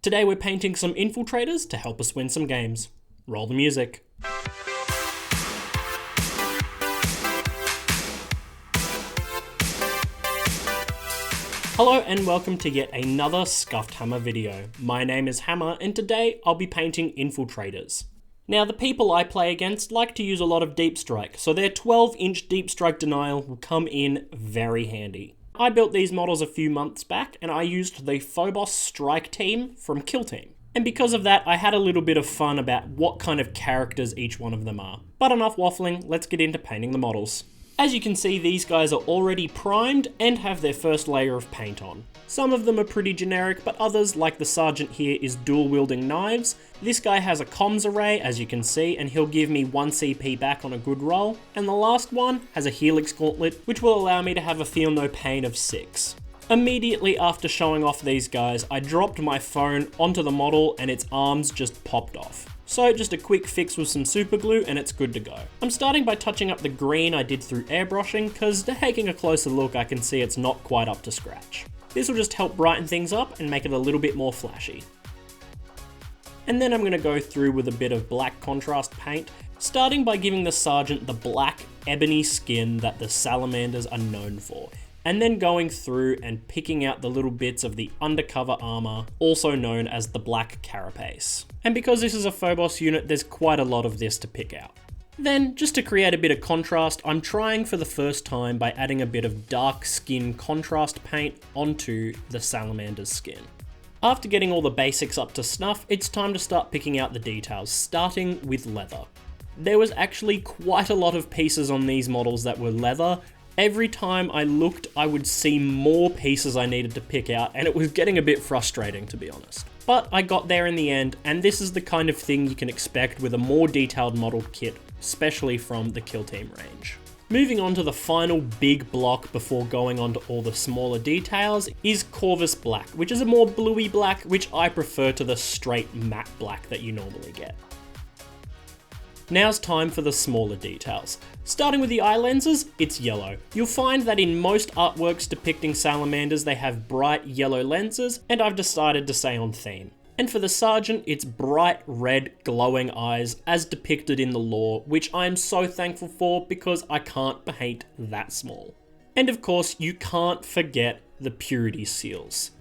Today we're painting some infiltrators to help us win some games. Roll the music. Hello and welcome to yet another Scuffed Hammer video. My name is Hammer and today I'll be painting infiltrators. Now the people I play against like to use a lot of deep strike, so their 12-inch deep strike denial will come in very handy. I built these models a few months back and I used the Phobos Strike team from Kill Team. And because of that, I had a little bit of fun about what kind of characters each one of them are. But enough waffling, let's get into painting the models. As you can see, these guys are already primed and have their first layer of paint on. Some of them are pretty generic, but others, like the Sergeant here, is dual-wielding knives. This guy has a comms array, as you can see, and he'll give me 1 CP back on a good roll. And the last one has a Helix Gauntlet, which will allow me to have a feel no pain of 6. Immediately after showing off these guys, I dropped my phone onto the model and its arms just popped off. So just a quick fix with some super glue and it's good to go. I'm starting by touching up the green I did through airbrushing, because taking a closer look I can see it's not quite up to scratch. This will just help brighten things up and make it a little bit more flashy. And then I'm going to go through with a bit of black contrast paint, starting by giving the Sergeant the black ebony skin that the Salamanders are known for, and then going through and picking out the little bits of the undercover armor, also known as the black carapace. And because this is a Phobos unit, there's quite a lot of this to pick out. Then, just to create a bit of contrast, I'm trying for the first time by adding a bit of dark skin contrast paint onto the Salamander's skin. After getting all the basics up to snuff, it's time to start picking out the details, starting with leather. There was actually quite a lot of pieces on these models that were leather. Every time I looked, I would see more pieces I needed to pick out, and it was getting a bit frustrating, to be honest. But I got there in the end, and this is the kind of thing you can expect with a more detailed modeled kit, especially from the Kill Team range. Moving on to the final big block before going on to all the smaller details is Corvus Black, which is a more bluey black, which I prefer to the straight matte black that you normally get. Now's time for the smaller details. Starting with the eye lenses, it's yellow. You'll find that in most artworks depicting salamanders, they have bright yellow lenses, and I've decided to stay on theme. And for the Sergeant, it's bright red glowing eyes as depicted in the lore, which I'm so thankful for because I can't paint that small. And of course, you can't forget the purity seals.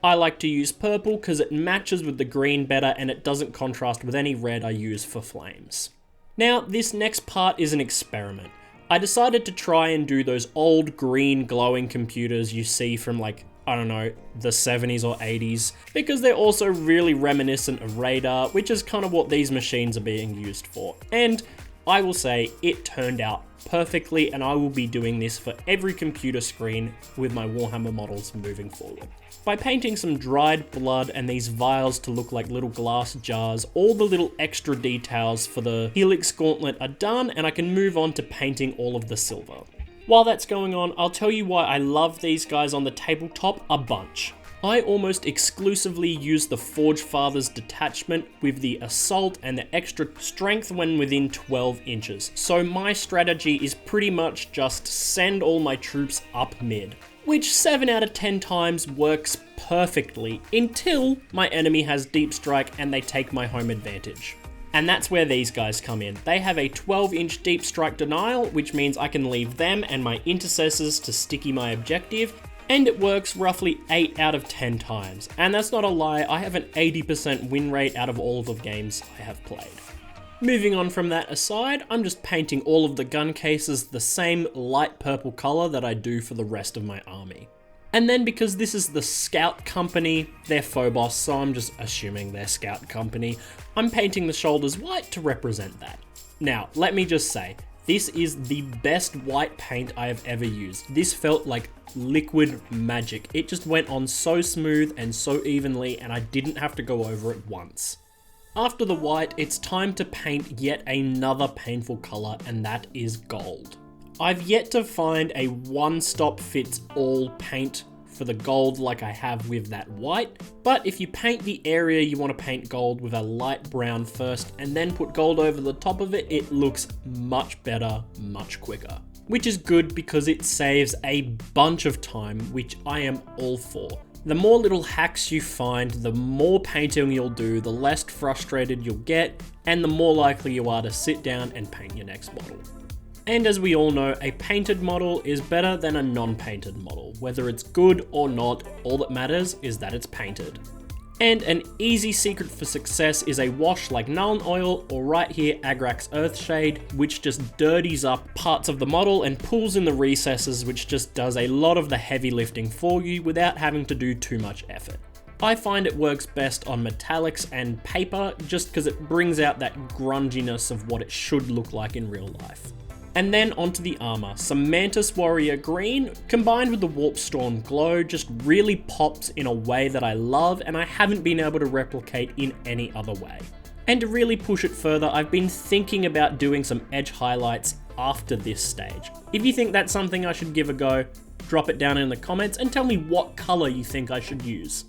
I like to use purple because it matches with the green better and it doesn't contrast with any red I use for flames. Now, this next part is an experiment. I decided to try and do those old green glowing computers you see from I don't know, the 70s or 80s, because they're also really reminiscent of radar, which is kind of what these machines are being used for. And I will say it turned out perfectly, and I will be doing this for every computer screen with my Warhammer models moving forward. By painting some dried blood and these vials to look like little glass jars, all the little extra details for the Helix Gauntlet are done, and I can move on to painting all of the silver. While that's going on, I'll tell you why I love these guys on the tabletop a bunch. I almost exclusively use the Forge Father's detachment with the assault and the extra strength when within 12 inches. So my strategy is pretty much just send all my troops up mid, which 7 out of 10 times works perfectly until my enemy has deep strike and they take my home advantage. And that's where these guys come in. They have a 12-inch deep strike denial, which means I can leave them and my intercessors to sticky my objective, and it works roughly 8 out of 10 times. And that's not a lie, I have an 80% win rate out of all of the games I have played. Moving on from that aside, I'm just painting all of the gun cases the same light purple color that I do for the rest of my army. And then because this is the Scout Company, they're Phobos, so I'm just assuming they're Scout Company, I'm painting the shoulders white to represent that. Now, let me just say, this is the best white paint I have ever used. This felt like liquid magic. It just went on so smooth and so evenly, and I didn't have to go over it once. After the white, it's time to paint yet another painful color, and that is gold. I've yet to find a one-stop-fits-all paint for the gold like I have with that white, but if you paint the area you want to paint gold with a light brown first and then put gold over the top of it, it looks much better, much quicker. Which is good because it saves a bunch of time, which I am all for. The more little hacks you find, the more painting you'll do, the less frustrated you'll get, and the more likely you are to sit down and paint your next model. And as we all know, a painted model is better than a non-painted model. Whether it's good or not, all that matters is that it's painted. And an easy secret for success is a wash like Nuln Oil, or right here Agrax Earthshade, which just dirties up parts of the model and pulls in the recesses, which just does a lot of the heavy lifting for you without having to do too much effort. I find it works best on metallics and paper just because it brings out that grunginess of what it should look like in real life. And then onto the armor. Some Mantis Warrior Green combined with the Warpstorm Glow just really pops in a way that I love and I haven't been able to replicate in any other way. And to really push it further, I've been thinking about doing some edge highlights after this stage. If you think that's something I should give a go, drop it down in the comments and tell me what color you think I should use.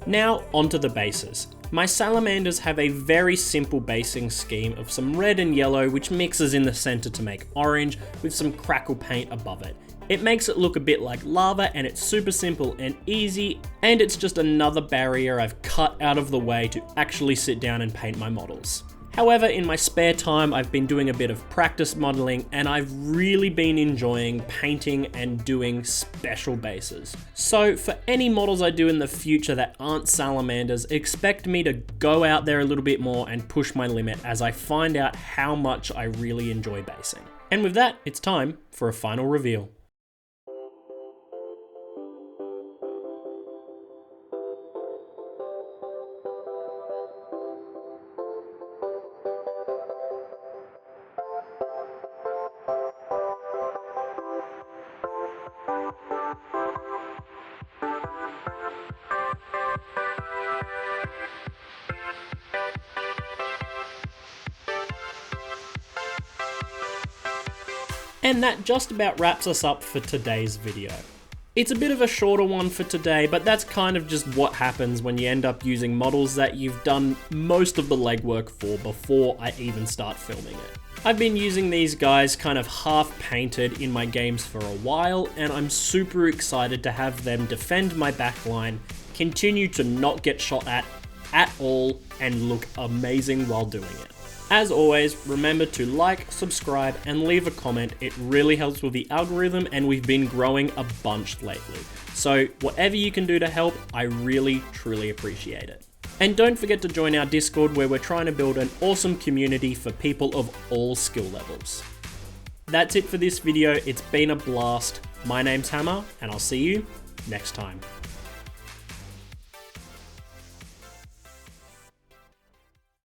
Now onto the bases. My salamanders have a very simple basing scheme of some red and yellow which mixes in the center to make orange with some crackle paint above it. It makes it look a bit like lava and it's super simple and easy, and it's just another barrier I've cut out of the way to actually sit down and paint my models. However, in my spare time, I've been doing a bit of practice modeling and I've really been enjoying painting and doing special bases. So for any models I do in the future that aren't salamanders, expect me to go out there a little bit more and push my limit as I find out how much I really enjoy basing. And with that, it's time for a final reveal. And that just about wraps us up for today's video. It's a bit of a shorter one for today, but that's kind of just what happens when you end up using models that you've done most of the legwork for before I even start filming it. I've been using these guys kind of half painted in my games for a while, and I'm super excited to have them defend my backline, continue to not get shot at all, and look amazing while doing it. As always, remember to like, subscribe, and leave a comment. It really helps with the algorithm, and we've been growing a bunch lately. So whatever you can do to help, I really, truly appreciate it. And don't forget to join our Discord where we're trying to build an awesome community for people of all skill levels. That's it for this video. It's been a blast. My name's Hammer, and I'll see you next time.